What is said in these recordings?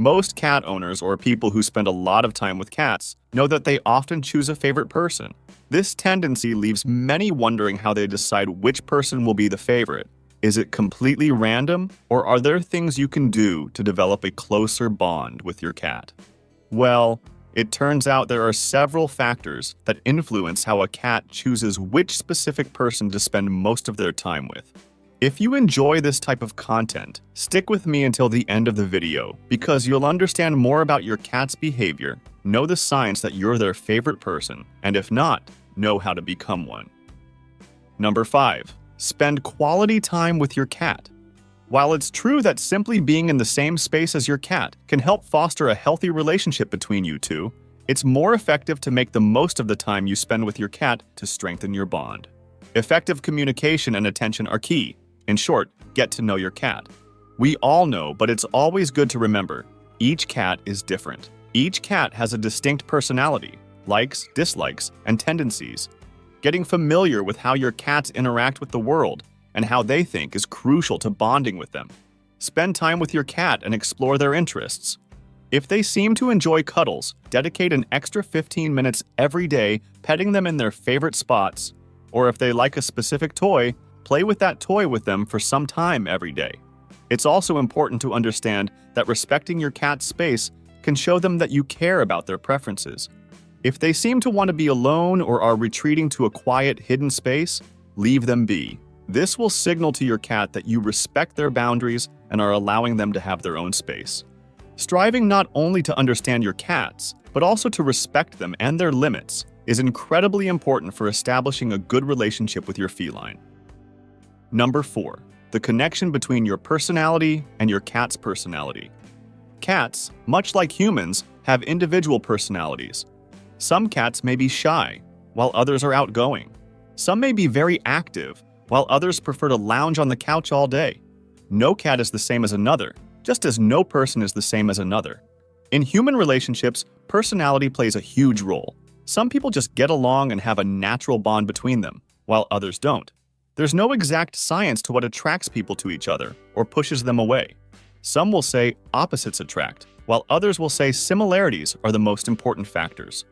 Most cat owners or people who spend a lot of time with cats know that they often choose a favorite person. This tendency leaves many wondering how they decide which person will be the favorite. Is it completely random, or are there things you can do to develop a closer bond with your cat? Well, it turns out there are several factors that influence how a cat chooses which specific person to spend most of their time with. If you enjoy this type of content, stick with me until the end of the video because you'll understand more about your cat's behavior, know the signs that you're their favorite person, and if not, know how to become one. Number 5. Spend quality time with your cat. While it's true that simply being in the same space as your cat can help foster a healthy relationship between you two, it's more effective to make the most of the time you spend with your cat to strengthen your bond. Effective communication and attention are key. In short, get to know your cat. We all know, but it's always good to remember, each cat is different. Each cat has a distinct personality, likes, dislikes, and tendencies. Getting familiar with how your cats interact with the world and how they think is crucial to bonding with them. Spend time with your cat and explore their interests. If they seem to enjoy cuddles, dedicate an extra 15 minutes every day petting them in their favorite spots, or if they like a specific toy, play with that toy with them for some time every day. It's also important to understand that respecting your cat's space can show them that you care about their preferences. If they seem to want to be alone or are retreating to a quiet, hidden space, leave them be. This will signal to your cat that you respect their boundaries and are allowing them to have their own space. Striving not only to understand your cats, but also to respect them and their limits is incredibly important for establishing a good relationship with your feline. Number 4. The connection between your personality and your cat's personality. Cats, much like humans, have individual personalities. Some cats may be shy, while others are outgoing. Some may be very active, while others prefer to lounge on the couch all day. No cat is the same as another, just as no person is the same as another. In human relationships, personality plays a huge role. Some people just get along and have a natural bond between them, while others don't. There's no exact science to what attracts people to each other or pushes them away. Some will say opposites attract, while others will say similarities are the most important factors.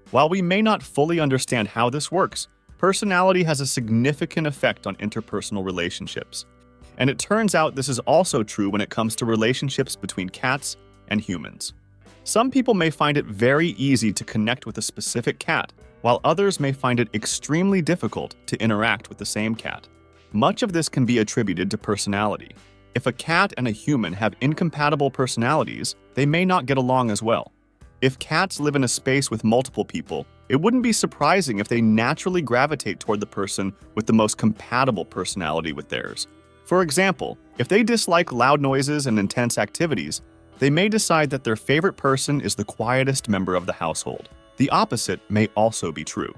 While we may not fully understand how this works, personality has a significant effect on interpersonal relationships. And it turns out this is also true when it comes to relationships between cats and humans. Some people may find it very easy to connect with a specific cat, while others may find it extremely difficult to interact with the same cat. Much of this can be attributed to personality. If a cat and a human have incompatible personalities, they may not get along as well. If cats live in a space with multiple people, it wouldn't be surprising if they naturally gravitate toward the person with the most compatible personality with theirs. For example, if they dislike loud noises and intense activities, they may decide that their favorite person is the quietest member of the household. The opposite may also be true.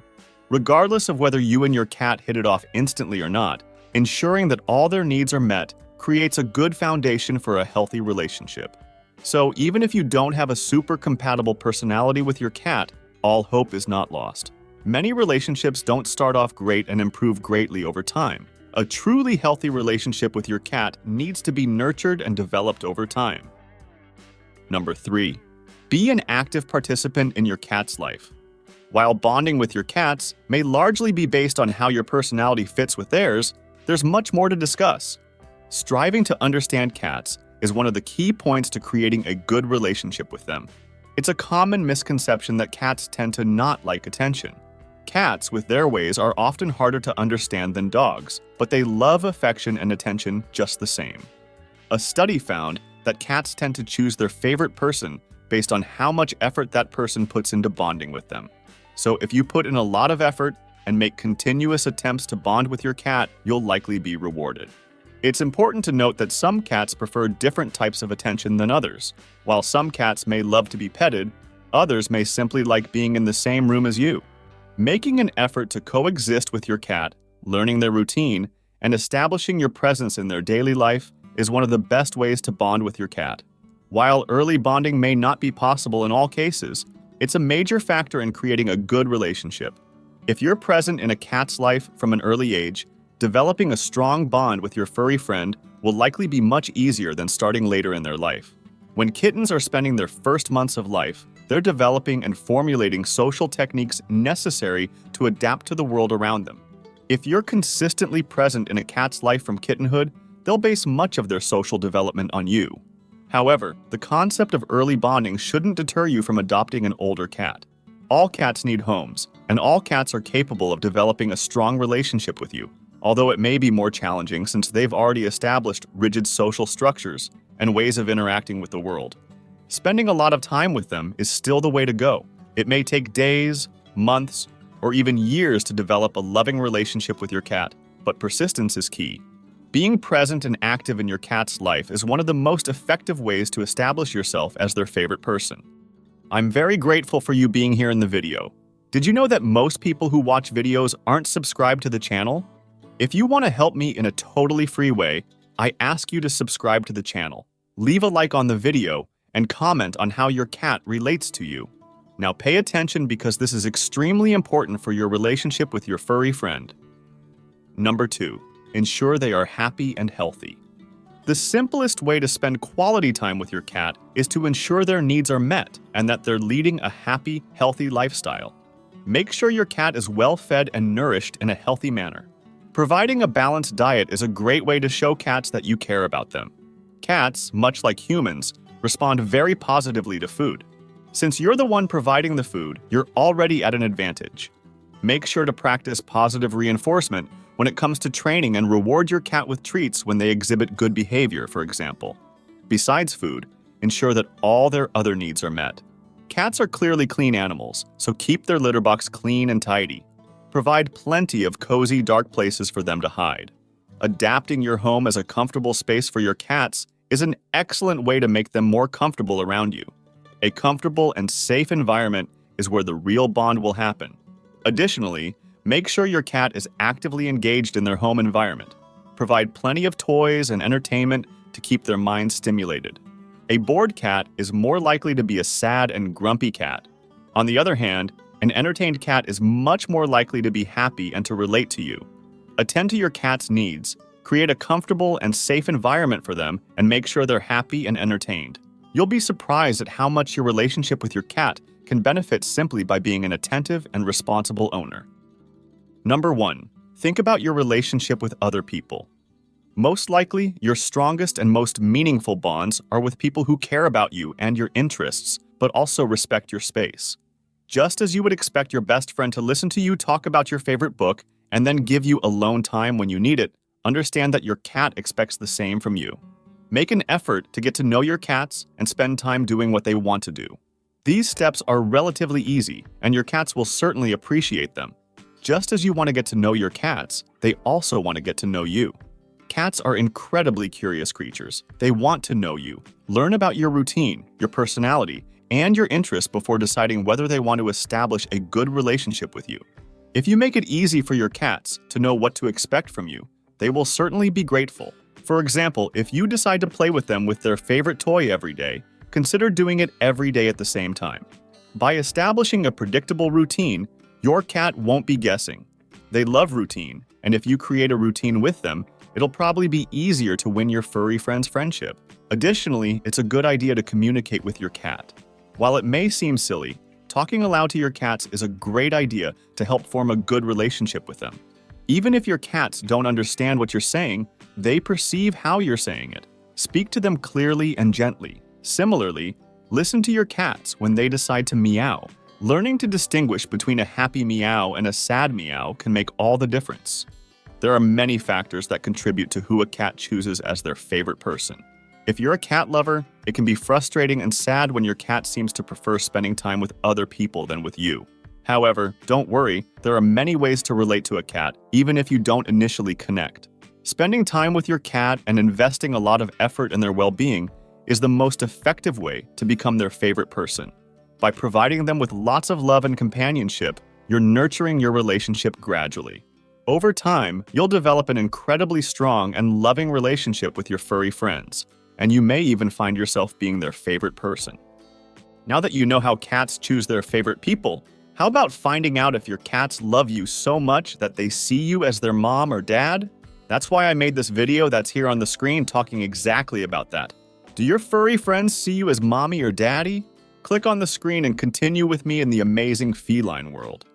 Regardless of whether you and your cat hit it off instantly or not, ensuring that all their needs are met creates a good foundation for a healthy relationship. So even if you don't have a super compatible personality with your cat, all hope is not lost. Many relationships don't start off great and improve greatly over time. A truly healthy relationship with your cat needs to be nurtured and developed over time. Number 3. Be an active participant in your cat's life. While bonding with your cats may largely be based on how your personality fits with theirs, there's much more to discuss. Striving to understand cats is one of the key points to creating a good relationship with them. It's a common misconception that cats tend to not like attention. Cats, with their ways, are often harder to understand than dogs, but they love affection and attention just the same. A study found that cats tend to choose their favorite person based on how much effort that person puts into bonding with them. So if you put in a lot of effort and make continuous attempts to bond with your cat, you'll likely be rewarded. It's important to note that some cats prefer different types of attention than others. While some cats may love to be petted, others may simply like being in the same room as you. Making an effort to coexist with your cat, learning their routine, and establishing your presence in their daily life is one of the best ways to bond with your cat. While early bonding may not be possible in all cases, it's a major factor in creating a good relationship. If you're present in a cat's life from an early age, developing a strong bond with your furry friend will likely be much easier than starting later in their life. When kittens are spending their first months of life, they're developing and formulating social techniques necessary to adapt to the world around them. If you're consistently present in a cat's life from kittenhood, they'll base much of their social development on you. However, the concept of early bonding shouldn't deter you from adopting an older cat. All cats need homes, and all cats are capable of developing a strong relationship with you, although it may be more challenging since they've already established rigid social structures and ways of interacting with the world. Spending a lot of time with them is still the way to go. It may take days, months, or even years to develop a loving relationship with your cat, but persistence is key. Being present and active in your cat's life is one of the most effective ways to establish yourself as their favorite person. I'm very grateful for you being here in the video. Did you know that most people who watch videos aren't subscribed to the channel? If you want to help me in a totally free way, I ask you to subscribe to the channel, leave a like on the video, and comment on how your cat relates to you. Now pay attention because this is extremely important for your relationship with your furry friend. Number 2. Ensure they are happy and healthy. The simplest way to spend quality time with your cat is to ensure their needs are met and that they're leading a happy, healthy lifestyle. Make sure your cat is well fed and nourished in a healthy manner. Providing a balanced diet is a great way to show cats that you care about them. Cats, much like humans, respond very positively to food. Since you're the one providing the food, you're already at an advantage. Make sure to practice positive reinforcement when it comes to training and reward your cat with treats when they exhibit good behavior, for example. Besides food, ensure that all their other needs are met. Cats are clearly clean animals, so keep their litter box clean and tidy. Provide plenty of cozy, dark places for them to hide. Adapting your home as a comfortable space for your cats is an excellent way to make them more comfortable around you. A comfortable and safe environment is where the real bond will happen. Additionally, make sure your cat is actively engaged in their home environment. Provide plenty of toys and entertainment to keep their minds stimulated. A bored cat is more likely to be a sad and grumpy cat. On the other hand, an entertained cat is much more likely to be happy and to relate to you. Attend to your cat's needs, create a comfortable and safe environment for them, and make sure they're happy and entertained. You'll be surprised at how much your relationship with your cat can benefit simply by being an attentive and responsible owner. Number 1. Think about your relationship with other people. Most likely, your strongest and most meaningful bonds are with people who care about you and your interests, but also respect your space. Just as you would expect your best friend to listen to you talk about your favorite book and then give you alone time when you need it, understand that your cat expects the same from you. Make an effort to get to know your cats and spend time doing what they want to do. These steps are relatively easy, and your cats will certainly appreciate them. Just as you want to get to know your cats, they also want to get to know you. Cats are incredibly curious creatures. They want to know you, learn about your routine, your personality, and your interests before deciding whether they want to establish a good relationship with you. If you make it easy for your cats to know what to expect from you, they will certainly be grateful. For example, if you decide to play with them with their favorite toy every day, consider doing it every day at the same time. By establishing a predictable routine, your cat won't be guessing. They love routine, and if you create a routine with them, it'll probably be easier to win your furry friend's friendship. Additionally, it's a good idea to communicate with your cat. While it may seem silly, talking aloud to your cats is a great idea to help form a good relationship with them. Even if your cats don't understand what you're saying, they perceive how you're saying it. Speak to them clearly and gently. Similarly, listen to your cats when they decide to meow. Learning to distinguish between a happy meow and a sad meow can make all the difference. There are many factors that contribute to who a cat chooses as their favorite person. If you're a cat lover, it can be frustrating and sad when your cat seems to prefer spending time with other people than with you. However, don't worry, there are many ways to relate to a cat, even if you don't initially connect. Spending time with your cat and investing a lot of effort in their well-being is the most effective way to become their favorite person. By providing them with lots of love and companionship, you're nurturing your relationship gradually. Over time, you'll develop an incredibly strong and loving relationship with your furry friends, and you may even find yourself being their favorite person. Now that you know how cats choose their favorite people, how about finding out if your cats love you so much that they see you as their mom or dad? That's why I made this video that's here on the screen talking exactly about that. Do your furry friends see you as mommy or daddy? Click on the screen and continue with me in the amazing feline world.